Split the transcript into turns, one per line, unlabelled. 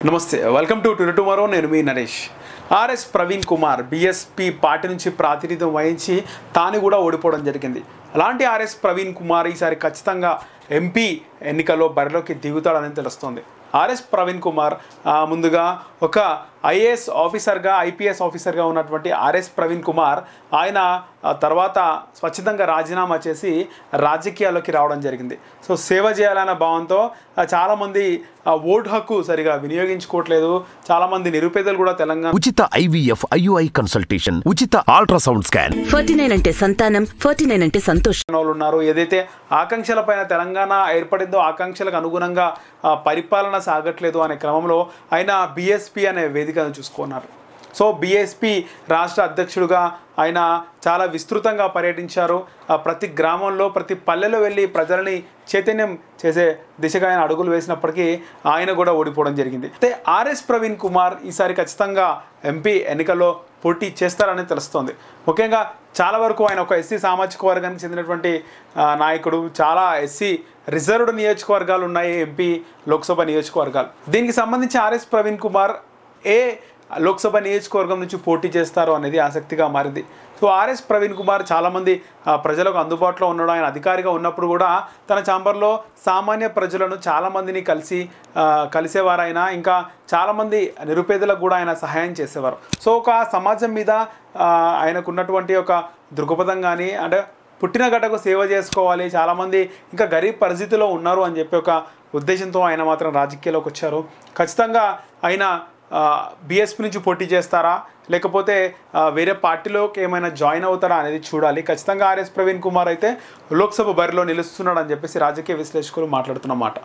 నమస్తే welcome to tomorrow నేను మీ Naresh RS Praveen Kumar BSP party నుంచి ప్రాతినిధ్యం వహించి తాను కూడా ఓడిపోవడం జరిగింది అలాంటి ఆర్ఎస్ ప్రవీణ్ కుమార్ ఈసారి ఖచ్చితంగా ఎంపీ ఎన్నికల్లో బరిలోకి దిగుతాడని తెలుస్తోంది ఆర్ఎస్ ప్రవీణ్ కుమార్ ముందుగా ఒక ఐఏఎస్ ఆఫీసర్గా ఐపీఎస్ ఆఫీసర్గా ఉన్నటువంటి ఆర్ఎస్ ప్రవీణ్ కుమార్ ఆయన తర్వాత స్వచ్ఛందంగా రాజీనామా చేసి రాజకీయాల్లోకి రావడం జరిగింది సో సేవ చేయాలన్న భావంతో చాలామంది ఓటు హక్కు సరిగా వినియోగించుకోవట్లేదు చాలామంది నిరుపేదలు కూడా తెలంగాణ
ఉచిత ఐవీఎఫ్ ఐయుఐ కన్సల్టేషన్ ఉచిత అల్ట్రాసౌండ్ స్కాన్
49 అంటే సంతానం 49 అంటే సంతోషం
ఉన్నారు ఏదైతే ఆకాంక్షల పైన తెలంగాణ ఏర్పడిందో ఆకాంక్షలకు అనుగుణంగా పరిపాలన సాగట్లేదు అనే క్రమంలో ఆయన బీఎస్పీ అనే వేదికను చూసుకున్నారు సో బీఎస్పీ రాష్ట్ర అధ్యక్షుడిగా ఆయన చాలా విస్తృతంగా పర్యటించారు ప్రతి గ్రామంలో ప్రతి పల్లెలో వెళ్ళి ప్రజలని చైతన్యం చేసే దిశగా ఆయన అడుగులు వేసినప్పటికీ ఆయన కూడా ఓడిపోవడం జరిగింది అయితే ఆర్ఎస్ ప్రవీణ్ కుమార్ ఈసారి ఖచ్చితంగా ఎంపీ ఎన్నికల్లో పోటీ చేస్తారని తెలుస్తోంది ముఖ్యంగా చాలా వరకు ఆయన ఒక ఎస్సీ సామాజిక వర్గానికి చెందినటువంటి నాయకుడు చాలా ఎస్సీ రిజర్వ్డ్ నియోజకవర్గాలు ఉన్నాయి ఎంపీ లోక్సభ నియోజకవర్గాలు దీనికి సంబంధించి ఆర్ఎస్ ప్రవీణ్ కుమార్ ఏ లోక్సభ నియోజకవర్గం నుంచి పోటీ చేస్తారు అనేది ఆసక్తిగా మారింది సో ఆర్ఎస్ ప్రవీణ్ కుమార్ చాలామంది ప్రజలకు అందుబాటులో ఉన్నాడు ఆయన అధికారిగా ఉన్నప్పుడు కూడా తన ఛాంబర్లో సామాన్య ప్రజలను చాలామందిని కలిసేవారు ఆయన ఇంకా చాలామంది నిరుపేదలకు కూడా ఆయన సహాయం చేసేవారు సో ఒక సమాజం మీద ఆయనకు ఉన్నటువంటి ఒక దృక్పథం కానీ అంటే పుట్టిన గడ్డకు సేవ చేసుకోవాలి చాలామంది ఇంకా గరీబ్ పరిస్థితిలో ఉన్నారు అని చెప్పి ఒక ఉద్దేశంతో ఆయన మాత్రం రాజకీయాల్లోకి వచ్చారు ఖచ్చితంగా ఆయన బీఎస్పీ నుంచి పోటీ చేస్తారా లేకపోతే వేరే పార్టీలోకి ఏమైనా జాయిన్ అవుతారా అనేది చూడాలి ఖచ్చితంగా ఆర్ఎస్ ప్రవీణ్ కుమార్ అయితే లోక్సభ బరిలో నిలుస్తున్నాడు అని చెప్పేసి రాజకీయ విశ్లేషకులు మాట్లాడుతున్నమాట